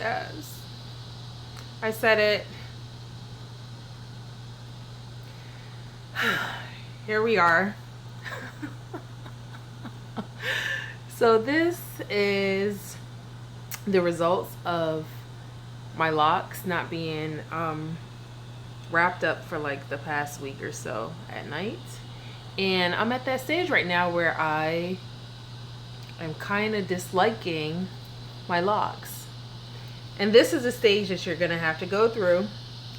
Yes. I said it. Here we are. So this is the results of my locks not being wrapped up for like the past week or so at night. And I'm at that stage right now where I am kind of disliking my locks. And this is a stage that you're gonna have to go through,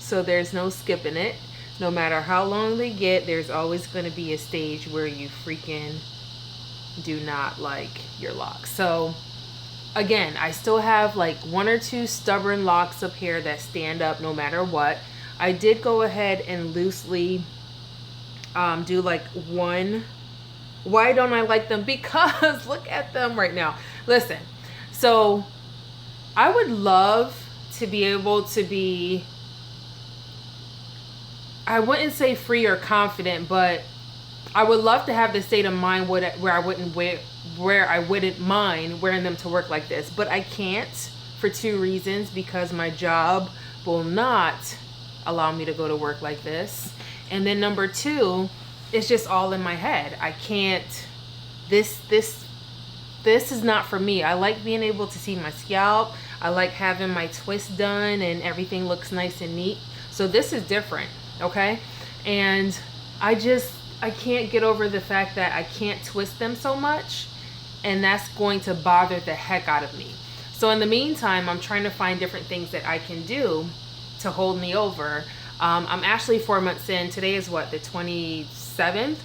so there's no skipping it. No matter how long they get, there's always gonna be a stage where you freaking do not like your locks. So again, I still have like 1 or 2 stubborn locks up here that stand up no matter what. I did go ahead and loosely do like one. Why don't I like them? Because look at them right now. Listen, so I would love to be able to be, I wouldn't say free or confident, but I would love to have the state of mind where I wouldn't mind wearing them to work like this. But I can't for 2 reasons. Because my job will not allow me to go to work like this. And then number 2, it's just all in my head. I can't, this is not for me. I like being able to see my scalp. I like having my twist done and everything looks nice and neat. So this is different, okay? And I can't get over the fact that I can't twist them so much, and that's going to bother the heck out of me. So in the meantime, I'm trying to find different things that I can do to hold me over. I'm actually 4 months in. Today is what, the 27th?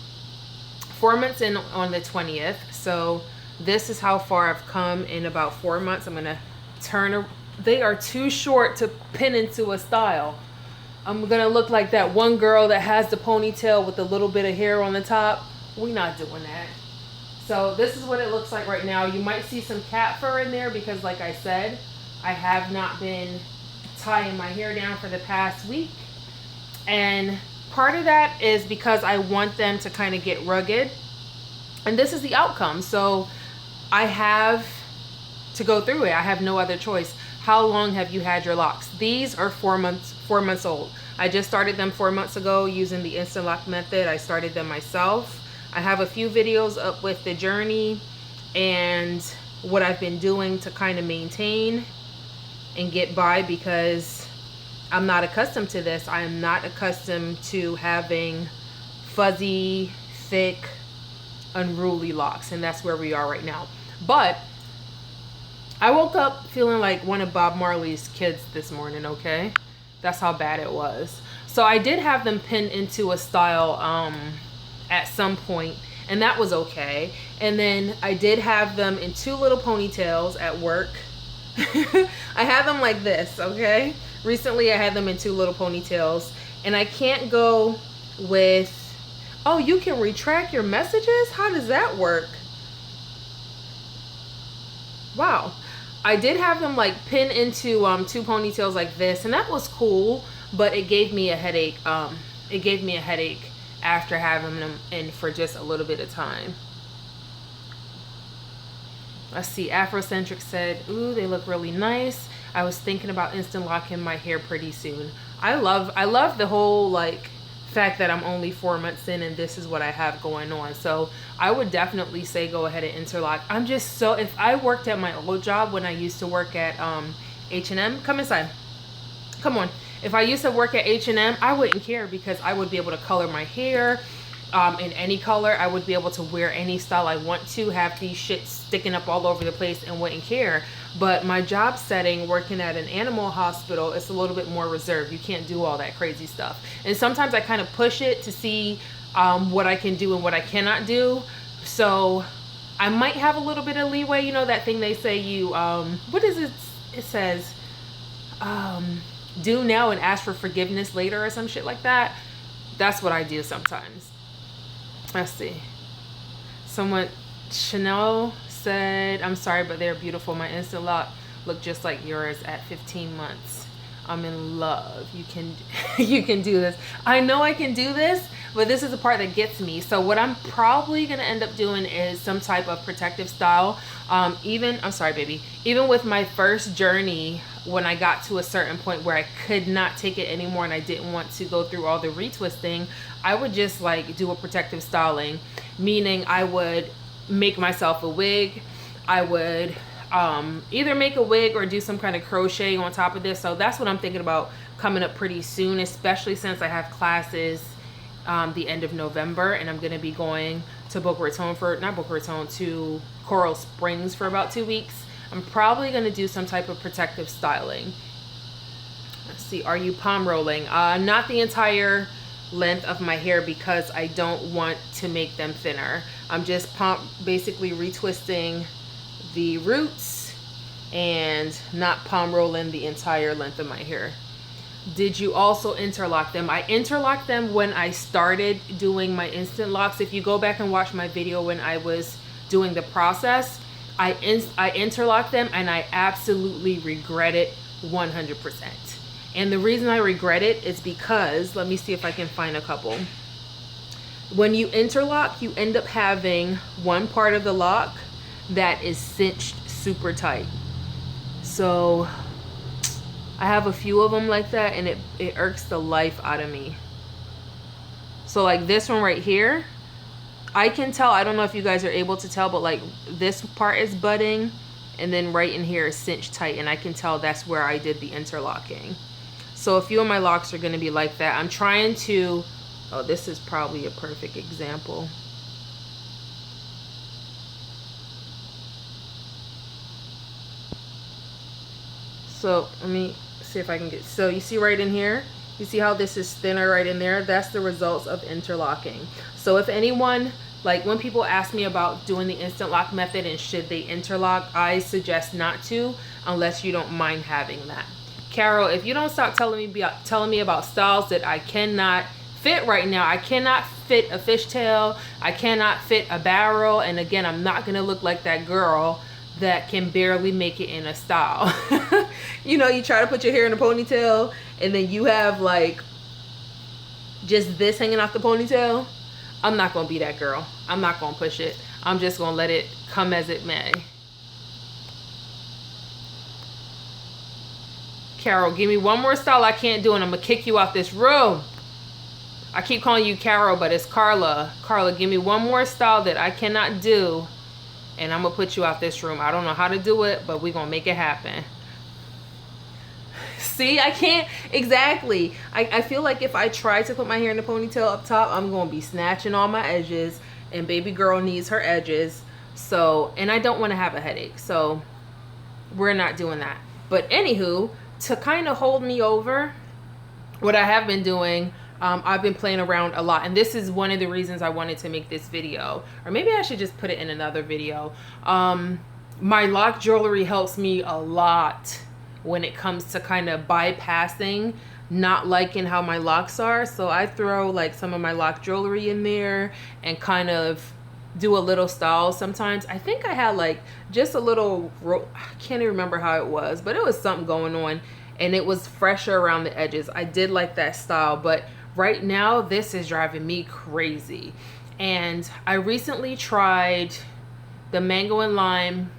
4 months in on the 20th. So this is how far I've come in about 4 months. I'm gonna turn, they are too short to pin into a style. I'm gonna look like that one girl that has the ponytail with a little bit of hair on the top. We're not doing that. So this is what it looks like right now. You might see some cat fur in there because, like I said, I have not been tying my hair down for the past week. And part of that is because I want them to kind of get rugged. And this is the outcome. So I have to go through it. I have no other choice. How long have you had your locks? These are 4 months old. I just started them 4 months ago using the Interlock method. I started them myself. I have a few videos up with the journey and what I've been doing to kind of maintain and get by, because I'm not accustomed to this. I am not accustomed to having fuzzy, thick, unruly locks, and that's where we are right now. But I woke up feeling like one of Bob Marley's kids this morning, okay? That's how bad it was. So I did have them pinned into a style at some point, and that was okay. And then I did have them in 2 little ponytails at work. I had them like this, okay? Recently I had them in 2 little ponytails, and I can't go with, oh, you can retract your messages? How does that work? Wow. I did have them like pinned into 2 ponytails like this, and that was cool, but it gave me a headache. It gave me a headache after having them in for just a little bit of time. Let's see, Afrocentric said, ooh, they look really nice. I was thinking about instant locking my hair pretty soon. I love the whole like fact that I'm only 4 months in and this is what I have going on. So I would definitely say go ahead and interlock. I'm just so, if I worked at my old job when I used to work at H&M, come inside, come on. If I used to work at H&M, I wouldn't care, because I would be able to color my hair in any color. I would be able to wear any style I want to, have these shits sticking up all over the place, and wouldn't care. But my job setting, working at an animal hospital, it's a little bit more reserved. You can't do all that crazy stuff. And sometimes I kind of push it to see what I can do and what I cannot do. So I might have a little bit of leeway. You know that thing they say, you, what is it? It says, do now and ask for forgiveness later, or some shit like that. That's what I do sometimes. Let's see. Someone, Chanel said, I'm sorry, but they're beautiful. My instant lock look just like yours at 15 months. I'm in love. You can you can do this. I know I can do this, but this is the part that gets me. So what I'm probably gonna end up doing is some type of protective style. I'm sorry, baby. Even with my first journey, when I got to a certain point where I could not take it anymore and I didn't want to go through all the retwisting, I would just like do a protective styling, meaning I would make myself a wig. I would either make a wig or do some kind of crochet on top of this. So that's what I'm thinking about coming up pretty soon, especially since I have classes the end of November, and I'm going to be going to to Coral Springs for about 2 weeks. I'm probably going to do some type of protective styling. Let's see, are you palm rolling? Not the entire length of my hair because I don't want to make them thinner. I'm just basically retwisting the roots and not palm rolling the entire length of my hair. Did you also interlock them? I interlocked them when I started doing my instant locks. If you go back and watch my video when I was doing the process, I interlocked them and I absolutely regret it 100%. And the reason I regret it is because, let me see if I can find a couple. When you interlock, you end up having one part of the lock that is cinched super tight. So I have a few of them like that, and it irks the life out of me. So like this one right here, I can tell, I don't know if you guys are able to tell, but like this part is budding and then right in here is cinched tight, and I can tell that's where I did the interlocking. So a few of my locks are going to be like that. I'm trying to, oh, this is probably a perfect example. So let me see if I can get, so you see right in here, you see how this is thinner right in there? That's the results of interlocking. So if anyone, like when people ask me about doing the instant lock method and should they interlock, I suggest not to unless you don't mind having that. Carol, if you don't stop telling me about styles that I cannot fit right now, I cannot fit a fishtail, I cannot fit a barrel, and again, I'm not gonna look like that girl that can barely make it in a style. You know, you try to put your hair in a ponytail and then you have like just this hanging off the ponytail. I'm not gonna be that girl. I'm not gonna push it. I'm just gonna let it come as it may. Carol, give me one more style I can't do and I'm gonna kick you out this room. I keep calling you Carol, but it's Carla. Carla, give me one more style that I cannot do and I'm gonna put you out this room. I don't know how to do it, but we're gonna make it happen. See, I can't, exactly. I feel like if I try to put my hair in a ponytail up top, I'm gonna be snatching all my edges, and baby girl needs her edges. So, and I don't wanna have a headache, so we're not doing that. But anywho, to kind of hold me over, what I have been doing, I've been playing around a lot, and this is one of the reasons I wanted to make this video, or maybe I should just put it in another video. My lock jewelry helps me a lot when it comes to kind of bypassing not liking how my locks are. So I throw like some of my lock jewelry in there and kind of do a little style sometimes. I think I had like just a little, I can't even remember how it was, but it was something going on and it was fresher around the edges. I did like that style, but right now this is driving me crazy. And I recently tried the mango and lime,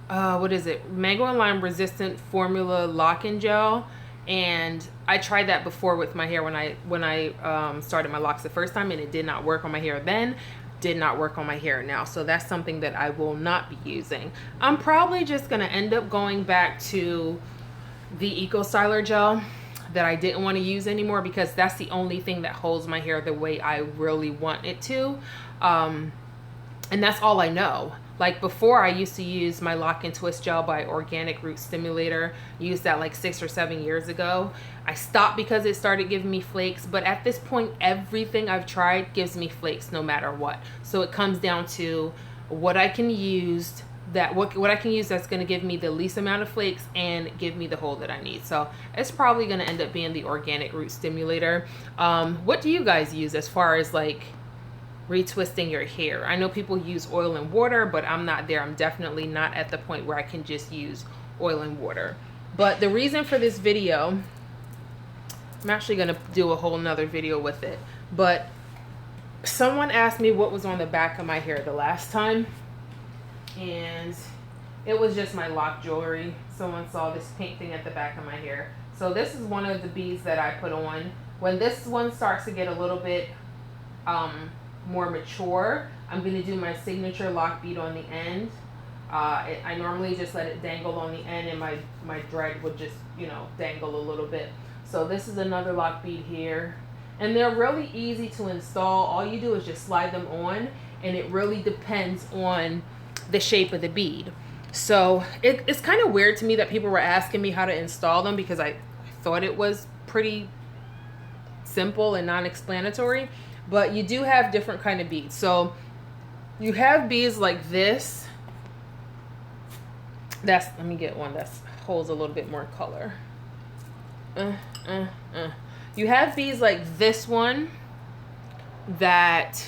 what is it? Mango and lime resistant formula lock-in gel. And I tried that before with my hair when I started my locks the first time, and it did not work on my hair then, did not work on my hair now. So that's something that I will not be using. I'm probably just gonna end up going back to the Eco Styler gel that I didn't want to use anymore, because that's the only thing that holds my hair the way I really want it to. And that's all I know. Like before, I used to use my Lock and Twist gel by Organic Root Stimulator. Used that like 6 or 7 years ago. I stopped because it started giving me flakes, but at this point, everything I've tried gives me flakes no matter what. So it comes down to what I can use, what I can use that's going to give me the least amount of flakes and give me the hold that I need. So it's probably going to end up being the Organic Root Stimulator. What do you guys use as far as like retwisting your hair? I know people use oil and water, but I'm not there. I'm definitely not at the point where I can just use oil and water. But the reason for this video, I'm actually going to do a whole nother video with it, but someone asked me what was on the back of my hair the last time, and it was just my lock jewelry. Someone saw this pink thing at the back of my hair. So this is one of the beads that I put on. When this one starts to get a little bit more mature, I'm going to do my signature lock bead on the end. I normally just let it dangle on the end, and my dread would just, you know, dangle a little bit. So this is another lock bead here. And they're really easy to install. All you do is just slide them on, and it really depends on the shape of the bead. So it's kind of weird to me that people were asking me how to install them, because I thought it was pretty simple and non-explanatory. But you do have different kind of beads. So you have beads like this. Let me get one that holds a little bit more color. You have beads like this one that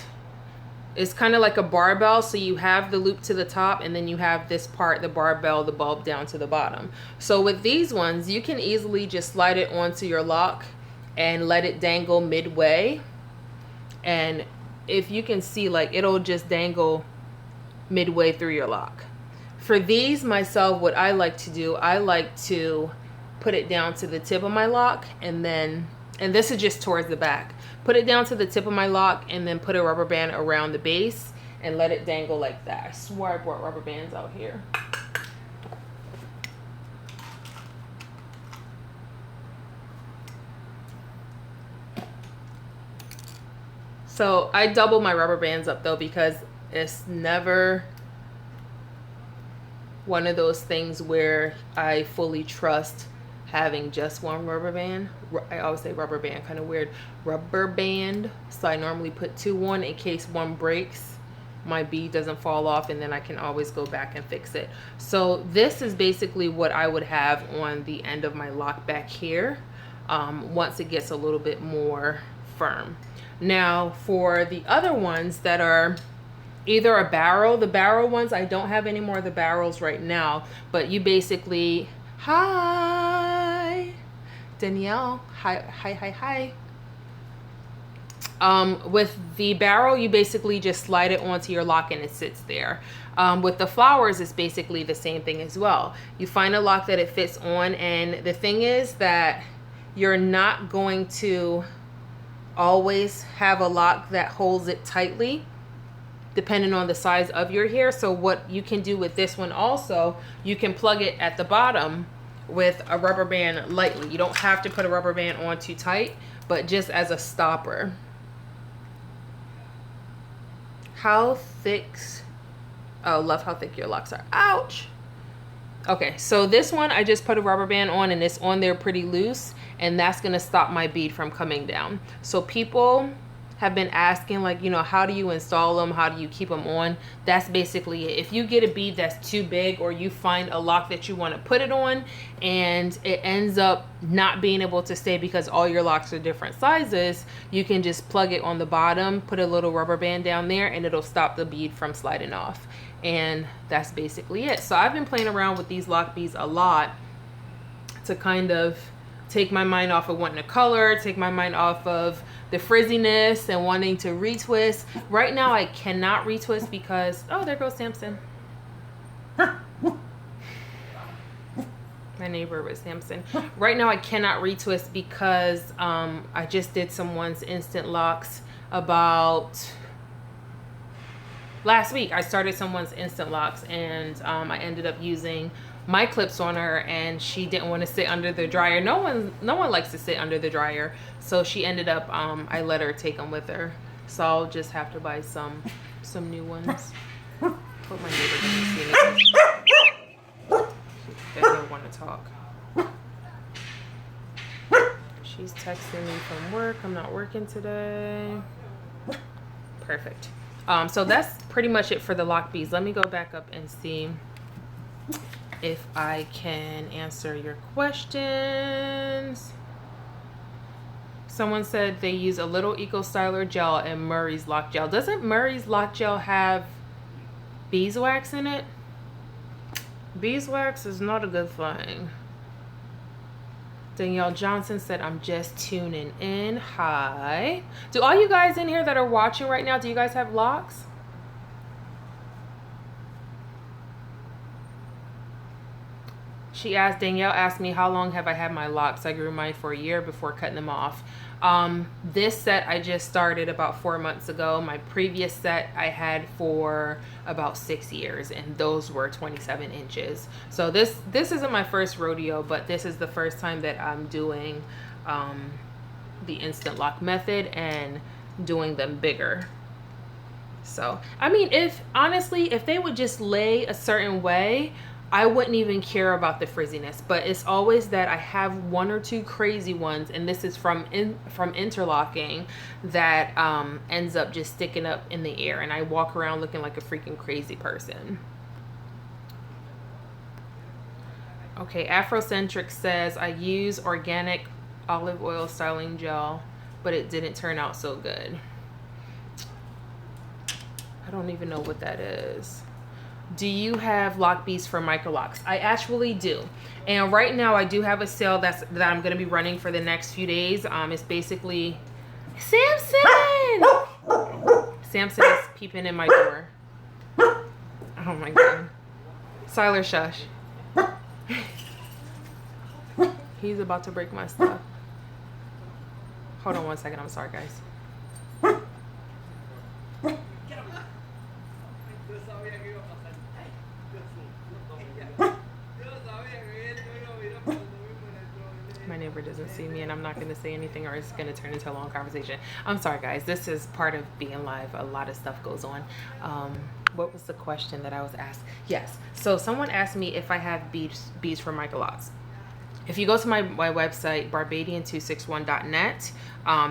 is kind of like a barbell. So you have the loop to the top, and then you have this part, the barbell, the bulb down to the bottom. So with these ones, you can easily just slide it onto your lock and let it dangle midway. And if you can see, like, it'll just dangle midway through your lock. For these myself, what I like to do, I like to put it down to the tip of my lock, and this is just towards the back. Put it down to the tip of my lock, and then put a rubber band around the base and let it dangle like that. I swear I brought rubber bands out here. So I double my rubber bands up though, because it's never one of those things where I fully trust having just one rubber band. I always say rubber band, kind of weird. Rubber band. So I normally put 2 on in case one breaks, my bead doesn't fall off, and then I can always go back and fix it. So this is basically what I would have on the end of my lock back here, once it gets a little bit more firm. Now for the other ones that are either a barrow, the barrow ones, I don't have any more of the barrows right now, but you basically, hi Danielle, hi. With the barrow, you basically just slide it onto your lock and it sits there. With the flowers, it's basically the same thing as well. You find a lock that it fits on, and the thing is that you're not going to always have a lock that holds it tightly, depending on the size of your hair. So what you can do with this one also, you can plug it at the bottom with a rubber band lightly. You don't have to put a rubber band on too tight, but just as a stopper. How thick? Oh, love how thick your locks are. Ouch. Okay, so this one I just put a rubber band on, and it's on there pretty loose, and that's gonna stop my bead from coming down. So people have been asking, like, you know, how do you install them? How do you keep them on? That's basically it. If you get a bead that's too big, or you find a lock that you want to put it on and it ends up not being able to stay because all your locks are different sizes, you can just plug it on the bottom, put a little rubber band down there, and it'll stop the bead from sliding off. And that's basically it. So I've been playing around with these lock beads a lot to kind of take my mind off of wanting to color, take my mind off of the frizziness and wanting to retwist. Right now I cannot retwist because, oh, there goes Samson. My neighbor was Samson. Right now I cannot retwist because I just did someone's instant locks about last week. I started someone's instant locks, and I ended up using my clips on her, and she didn't want to sit under the dryer. No one likes to sit under the dryer, so she ended up I let her take them with her. So I'll just have to buy some new ones. Hope my neighbor doesn't see anything. She doesn't want to talk. She's texting me from work. I'm not working today. Perfect. So that's pretty much it for the lock beads. Let me go back up and see if I can answer your questions. Someone said they use a little Eco Styler gel and Murray's Lock Gel. Doesn't Murray's Lock Gel have beeswax in it? Beeswax is not a good thing. Danielle Johnson said, I'm just tuning in. Hi. Do all you guys in here that are watching right now, do you guys have locks? She asked, Danielle asked me, how long have I had my locks? I grew mine for a year before cutting them off. This set I just started about 4 months ago. My previous set I had for about 6 years, and those were 27 inches. So this isn't my first rodeo, but this is the first time that I'm doing the instant lock method and doing them bigger. So, I mean, if honestly, if they would just lay a certain way, I wouldn't even care about the frizziness, but it's always that I have one or two crazy ones, and this is from Interlocking, that ends up just sticking up in the air, and I walk around looking like a freaking crazy person. Okay, Afrocentric says, I use organic olive oil styling gel, but it didn't turn out so good. I don't even know what that is. Do you have lock beads for micro locks? I actually do. And right now I do have a sale that I'm going to be running for the next few days. It's basically Samson. Samson is peeping in my door. Oh my god. Siler, shush. He's about to break my stuff. Hold on one second. I'm sorry, guys. My neighbor doesn't see me, and I'm not going to say anything, or it's going to turn into a long conversation. I'm sorry, guys. This is part of being live. A lot of stuff goes on. What was the question that I was asked? Yes. So someone asked me if I have beads for micro locks. If you go to my website, barbadian261.net,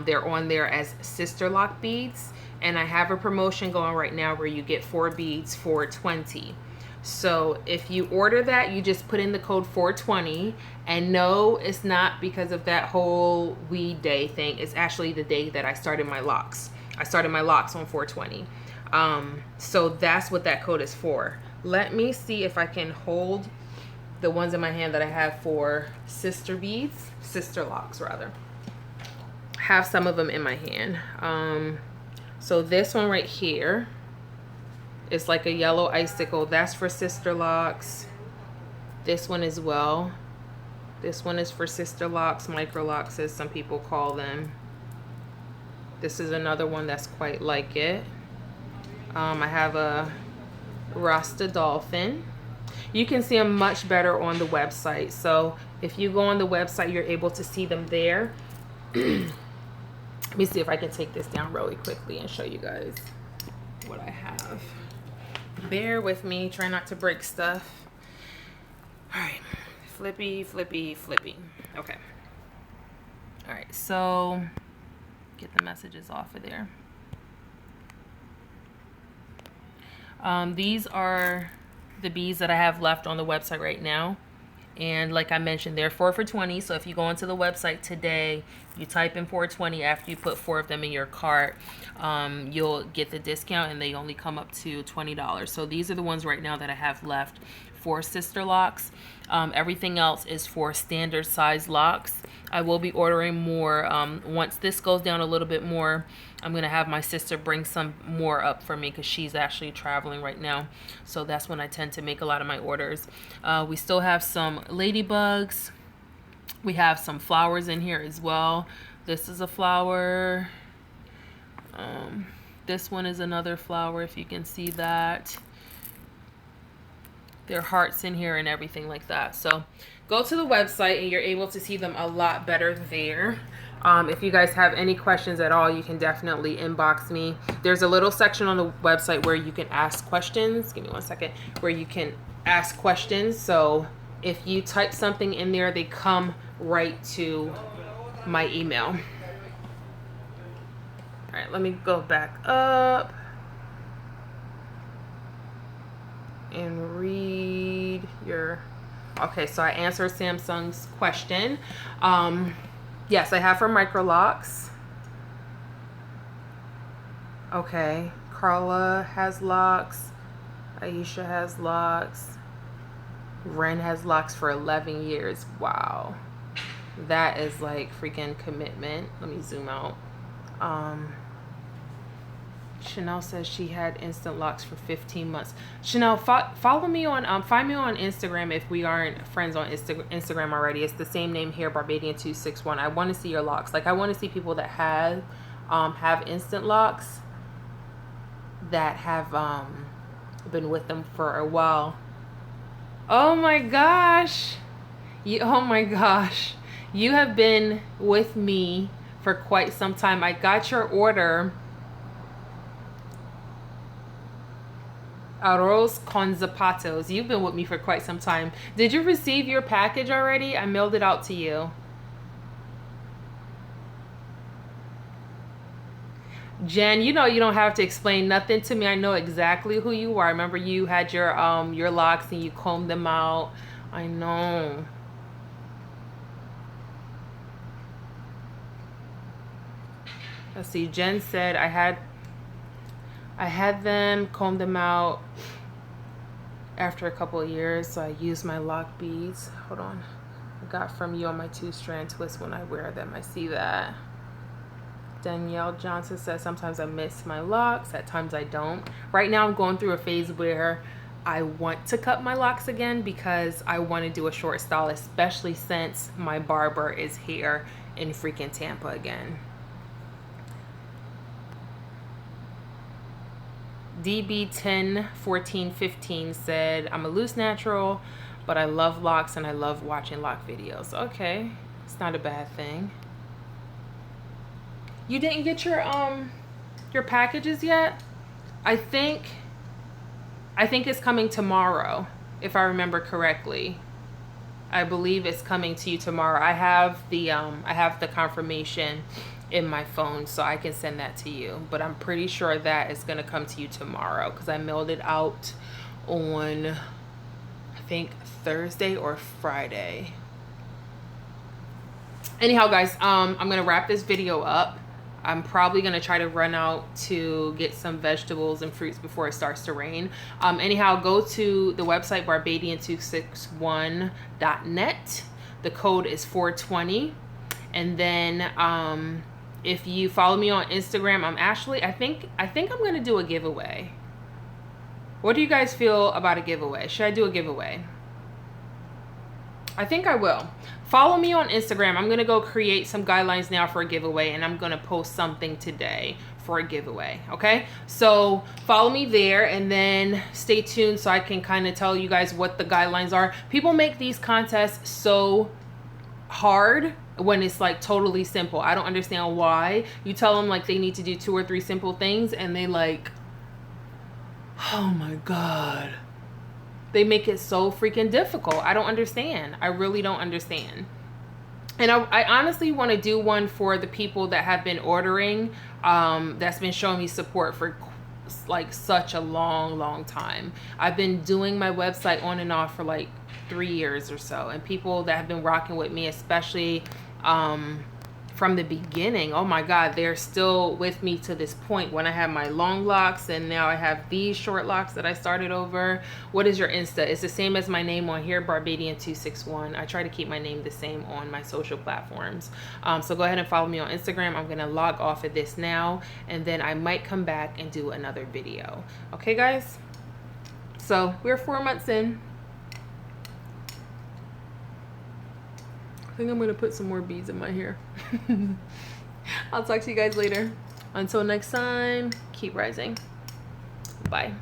they're on there as Sister Lock Beads. And I have a promotion going right now where you get 4 beads for $20. So if you order that, you just put in the code 420. And no, it's not because of that whole weed day thing. It's actually the day that I started my locks. I started my locks on 420. So that's what that code is for. Let me see if I can hold the ones in my hand that I have for sister beads, sister locks rather. Have some of them in my hand. So this one right here is like a yellow icicle. That's for sister locks. This one as well. This one is for sister locks, micro locks as some people call them. This is another one that's quite like it. I have a Rasta Dolphin. You can see them much better on the website. So if you go on the website, you're able to see them there. Let me see if I can take this down really quickly and show you guys what I have. Bear with me, try not to break stuff. All right, flippy, flippy, flippy. Okay. All right, so get the messages off of there. These are the beads that I have left on the website right now. And like I mentioned, they're 4 for $20. So if you go onto the website today, you type in 420 after you put 4 of them in your cart, you'll get the discount, and they only come up to $20. So these are the ones right now that I have left for sister locks. Everything else is for standard size locks. I will be ordering more. Once this goes down a little bit more, I'm going to have my sister bring some more up for me because she's actually traveling right now. So that's when I tend to make a lot of my orders. We still have some ladybugs. We have some flowers in here as well. This is a flower. This one is another flower, if you can see that. There are hearts in here and everything like that. So go to the website and you're able to see them a lot better there. If you guys have any questions at all, you can definitely inbox me. There's a little section on the website where you can ask questions. Give me one second. Where you can ask questions. So if you type something in there, they come right to my email. All right, let me go back up and read your... Okay, so I answered Samsung's question. Yes, I have for micro locks. Okay, Carla has locks. Aisha has locks. Ren has locks for 11 years. Wow. That is like freaking commitment. Let me zoom out. Chanel says she had instant locks for 15 months. Chanel, follow me on, find me on Instagram if we aren't friends on Instagram already. It's the same name here, Barbadian261. I want to see your locks. Like, I want to see people that have instant locks that have been with them for a while. Oh my gosh. Oh my gosh. You have been with me for quite some time. I got your order. Arroz con zapatos. You've been with me for quite some time. Did you receive your package already? I mailed it out to you. Jen, you know you don't have to explain nothing to me. I know exactly who you are. I remember you had your locks and you combed them out. I know. Let's see. Jen said I had them, combed them out after a couple of years, so I used my LOC beads. Hold on. I got from you on my 2-strand twist when I wear them. I see that. Danielle Johnson says sometimes I miss my locks, at times I don't. Right now I'm going through a phase where I want to cut my locks again because I want to do a short style, especially since my barber is here in freaking Tampa again. DB101415 said, I'm a loose natural, but I love locks and I love watching lock videos. Okay, it's not a bad thing. You didn't get your packages yet? I think it's coming tomorrow, if I remember correctly. I believe it's coming to you tomorrow. I have the confirmation in my phone, so I can send that to you, but I'm pretty sure that is going to come to you tomorrow because I mailed it out on, I think, Thursday or Friday. Anyhow, guys, I'm going to wrap this video up. I'm probably going to try to run out to get some vegetables and fruits before it starts to rain. Anyhow, go to the website barbadian261.net. The code is 420. And then if you follow me on Instagram, I think I'm going to do a giveaway. What do you guys feel about a giveaway? Should I do a giveaway? I think I will. Follow me on Instagram. I'm going to go create some guidelines now for a giveaway, and I'm going to post something today for a giveaway. Okay? So follow me there, and then stay tuned so I can kind of tell you guys what the guidelines are. People make these contests so hard when it's like totally simple. I don't understand why. You tell them like they need to do 2 or 3 simple things, and they like, oh my God. They make it so freaking difficult. I don't understand. I really don't understand. And I honestly want to do one for the people that have been ordering, that's been showing me support for like such a long time. I've been doing my website on and off for like 3 years or so, and people that have been rocking with me, especially from the beginning, oh my God, they're still with me to this point when I have my long locks and now I have these short locks that I started over. What is your Insta? It's the same as my name on here, Barbadian261. I try to keep my name the same on my social platforms. So go ahead and follow me on Instagram. I'm gonna log off of this now, and then I might come back and do another video. Okay, guys? So we're 4 months in. I think I'm gonna put some more beads in my hair. I'll talk to you guys later. Until next time, keep rising. Bye.